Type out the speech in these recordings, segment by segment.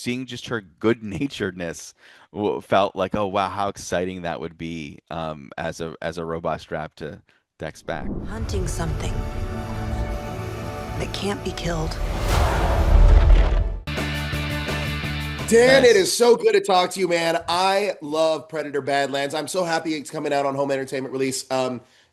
seeing just her good naturedness felt like, oh wow, how exciting that would be as a robot strapped to Deck's back. Hunting something that can't be killed. Dan, it Nice. is so good to talk to you, man. I love Predator Badlands. I'm so happy it's coming out on home entertainment release.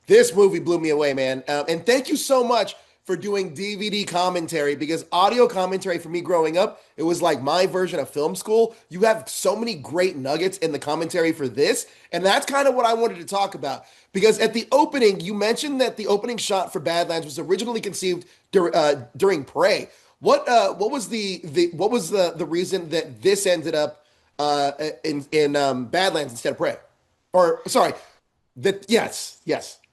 This movie blew me away, man. And thank you so much for doing DVD commentary because audio commentary for me growing up, it was like my version of film school. You have so many great nuggets in the commentary for this. And that's kind of what I wanted to talk about. Because at the opening, you mentioned that the opening shot for Badlands was originally conceived during Prey. What was the reason that this ended up in Badlands instead of Prey? Or sorry, that yes,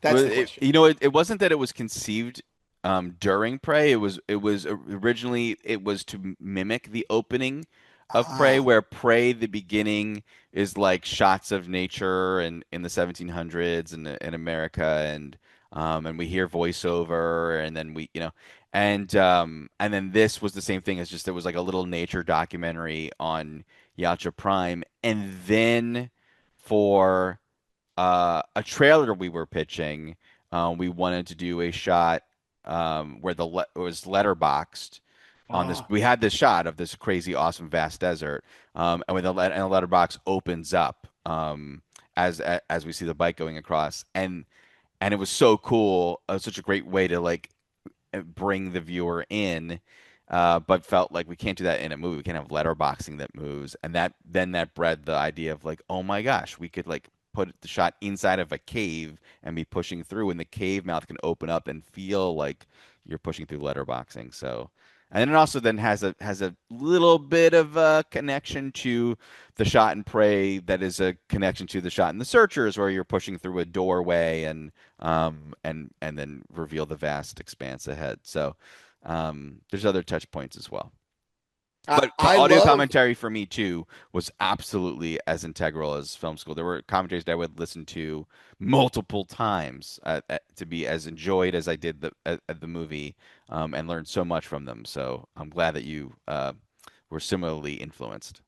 that's Well, the question. it wasn't that it was conceived during Prey. It was originally it was to mimic the opening of Prey, Ah, where Prey the beginning is like shots of nature and in the 1700s in America and we hear voiceover and then and then this was the same thing as just there was like a little nature documentary on Yacha Prime and then for a trailer we were pitching. We wanted to do a shot where it was letterboxed on this. ah, We had this shot of this crazy, awesome, vast desert, and and the letterbox opens up as we see the bike going across, and it was so cool. It was such a great way to like bring the viewer in. But felt like we can't do that in a movie. We can't have letterboxing that moves, and that bred the idea of like, oh my gosh, we could like put the shot inside of a cave and be pushing through, and the cave mouth can open up and feel like you're pushing through letterboxing. So, and then it also then has a little bit of a connection to the shot and pray that is a connection to the shot in the Searchers, where you're pushing through a doorway and then reveal the vast expanse ahead. So. There's other touch points as well. But I audio love. commentary for me too was absolutely as integral as film school. There were commentaries that I would listen to multiple times to be as enjoyed as I did at the movie and learned so much from them. So I'm glad that you were similarly influenced.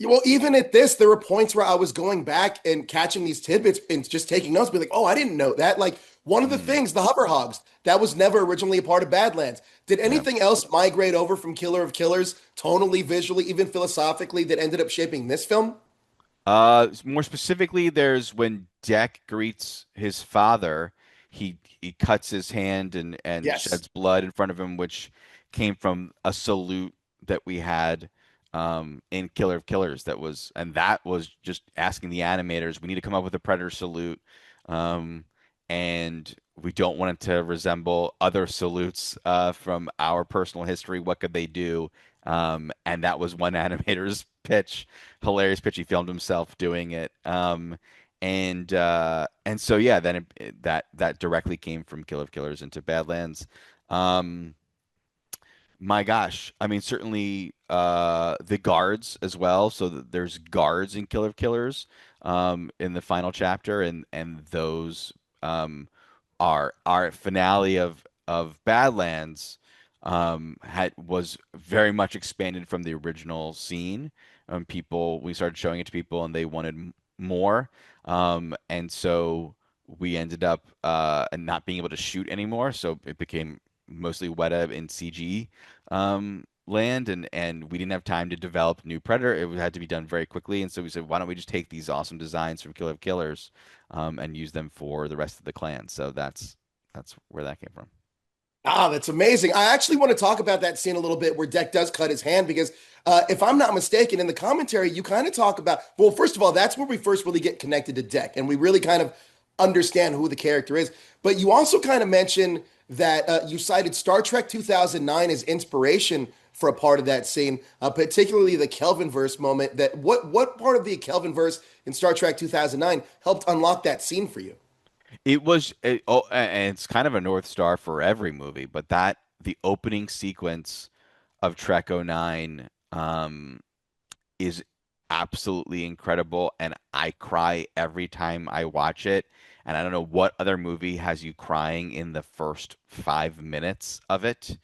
Well, even at this, there were points where I was going back and catching these tidbits and just taking notes, be like, oh, I didn't know that. Like one of the Mm, things, the hover hogs, that was never originally a part of Badlands. Did yeah. anything else migrate over from Killer of Killers, tonally, visually, even philosophically, that ended up shaping this film? More specifically, there's when Deck greets his father, he cuts his hand and Yes. sheds blood in front of him, which came from a salute that we had in Killer of Killers. That was just asking the animators, we need to come up with a Predator salute, um, and we don't want it to resemble other salutes from our personal history. What could they do? And that was one animator's pitch, hilarious pitch. He filmed himself doing it. And so yeah, then that directly came from Kill of Killers into Badlands. Um, my gosh, I mean certainly the guards as well. So there's guards in Kill of Killers in the final chapter, and those our finale of Badlands had was very much expanded from the original scene. We started showing it to people, and they wanted more. And so we ended up not being able to shoot anymore. So it became mostly Weta in CG land, and we didn't have time to develop new Predator. It had to be done very quickly, and so we said, why don't we just take these awesome designs from Kill of Killers and use them for the rest of the clan? So that's where that came from. Ah, that's amazing. I actually want to talk about that scene a little bit where Deck does cut his hand because if I'm not mistaken, in the commentary, you kind of talk about, well, first of all, that's where we first really get connected to Deck and we really kind of understand who the character is. But you also kind of mention that you cited Star Trek 2009 as inspiration for a part of that scene, particularly the Kelvin verse moment. That what part of the Kelvin verse in Star Trek 2009 helped unlock that scene for you? And it's kind of a North Star for every movie, but that the opening sequence of Trek '09 is absolutely incredible, and I cry every time I watch it. And I don't know what other movie has you crying in the first 5 minutes of it.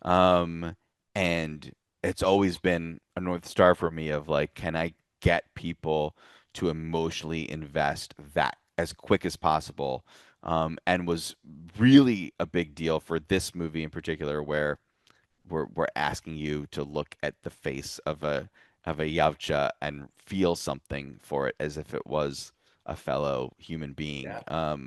Um, and it's always been a North Star for me of like, can I get people to emotionally invest that as quick as possible? And was really a big deal for this movie in particular, where we're asking you to look at the face of a Yautja and feel something for it as if it was a fellow human being. Yeah.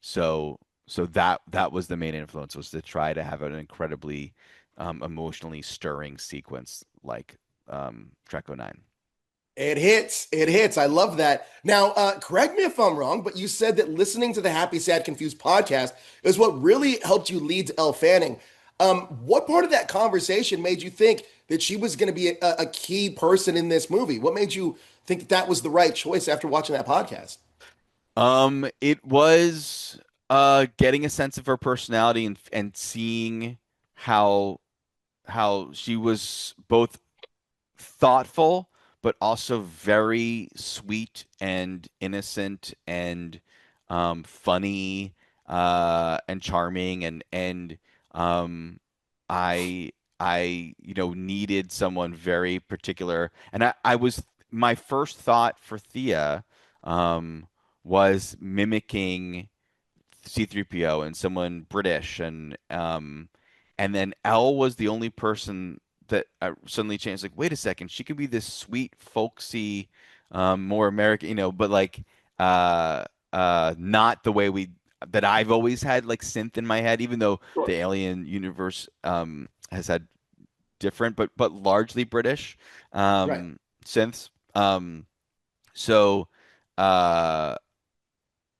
So that was the main influence, was to try to have an incredibly emotionally stirring sequence like Treco 9. It hits. It hits. I love that. Now, correct me if I'm wrong, but you said that listening to the Happy, Sad, Confused podcast is what really helped you lead to Elle Fanning. What part of that conversation made you think that she was going to be a key person in this movie? What made you think that that was the right choice after watching that podcast? It was getting a sense of her personality and seeing how she was both thoughtful, but also very sweet and innocent and funny and charming and um, I needed someone very particular, and I was my first thought for Thea um, was mimicking C3PO and someone British and then Elle was the only person that suddenly changed. Like, wait a second, she could be this sweet, folksy, more American, but like not the way we that I've always had like synth in my head, even though Sure. the Alien universe has had different, but largely British Right. synths. So. Uh,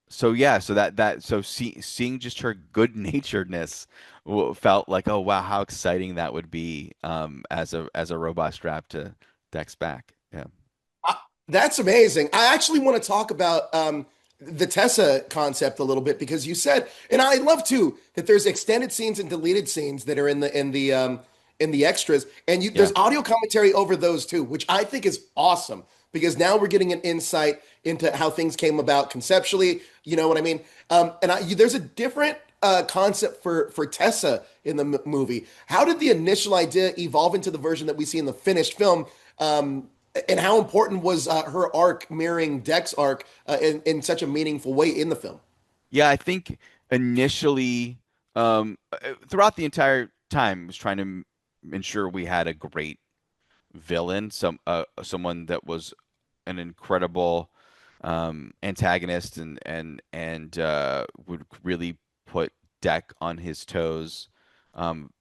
so yeah, seeing just her good naturedness felt like, oh wow, how exciting that would be as a robot strapped to Deck's back. Yeah. Uh, That's amazing. I actually want to talk about the Tessa concept a little bit because you said, and I love too that there's extended scenes and deleted scenes that are in the extras, and Yeah. there's audio commentary over those too, which I think is awesome because now we're getting an insight into how things came about conceptually. You know what I mean? There's a different concept for Tessa in the movie. How did the initial idea evolve into the version that we see in the finished film? And how important was her arc mirroring Deck's arc in such a meaningful way in the film? Yeah, I think initially throughout the entire time was trying to ensure we had a great villain, someone that was an incredible antagonist and would really put Deck on his toes,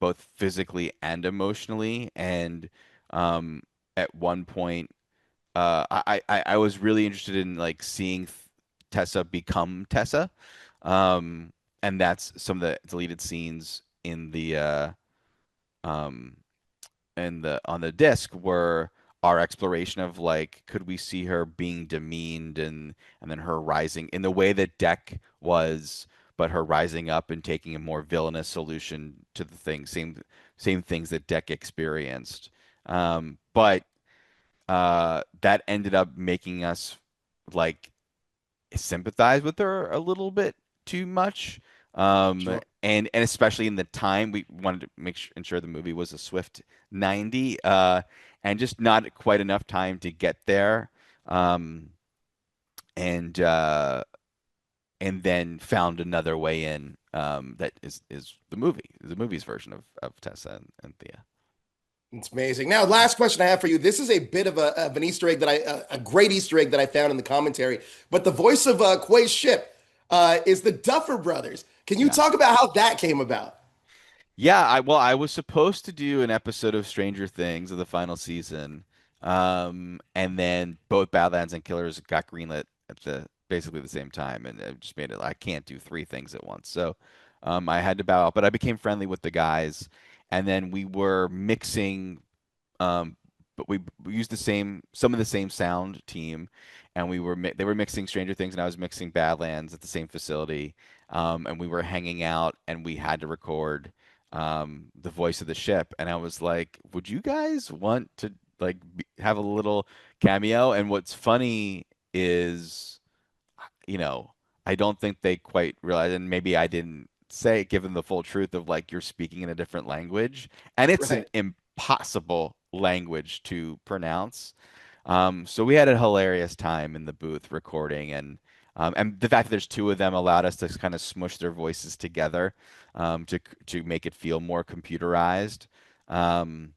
both physically and emotionally. And um, at one point, I was really interested in like seeing Tessa become Tessa, um, and that's some of the deleted scenes um, in the on the disc were our exploration of like could we see her being demeaned and then her rising in the way that Deck was, but her rising up and taking a more villainous solution to the thing, same things that Deck experienced. But that ended up making us like sympathize with her a little bit too much. Sure. And especially in the time we wanted to ensure the movie was a swift 90, and just not quite enough time to get there. Um, and then found another way in that is the movie's version of Tessa and Thea. It's amazing. Now, last question I have for you. This is a bit of an Easter egg a great Easter egg that I found in the commentary. But the voice of Quay's ship is the Duffer Brothers. Can you Yeah. talk about how that came about? Yeah, I was supposed to do an episode of Stranger Things of the final season, and then both Badlands and Killers got greenlit at the basically the same time, and it just made it I can't do three things at once. So, I had to bow out, but I became friendly with the guys, and then we were mixing um, but we used some of the same sound team, and they were mixing Stranger Things, and I was mixing Badlands at the same facility, and we were hanging out, and we had to record the voice of the ship, and I was like, "Would you guys want to like have a little cameo?" And what's funny is, you know, I don't think they quite realize, and maybe I didn't say, given the full truth of like you're speaking in a different language, and it's an Right. impossible language to pronounce. So we had a hilarious time in the booth recording, and the fact that there's two of them allowed us to kind of smush their voices together, to make it feel more computerized. Um,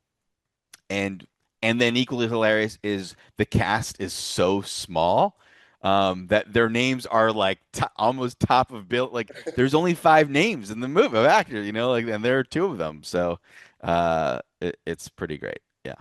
and and then equally hilarious is the cast is so small, that their names are like almost top of bill. Like there's only five names in the movie of actors, like, and there are two of them. So it's pretty great. Yeah.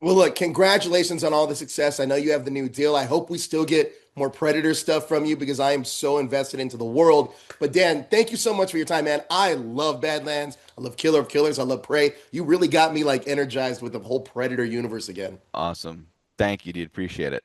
Well, look, congratulations on all the success. I know you have the new deal. I hope we still get more Predator stuff from you because I am so invested into the world. But Dan, thank you so much for your time, man. I love Badlands. I love Killer of Killers. I love Prey. You really got me like energized with the whole Predator universe again. Awesome. Thank you, dude. Appreciate it.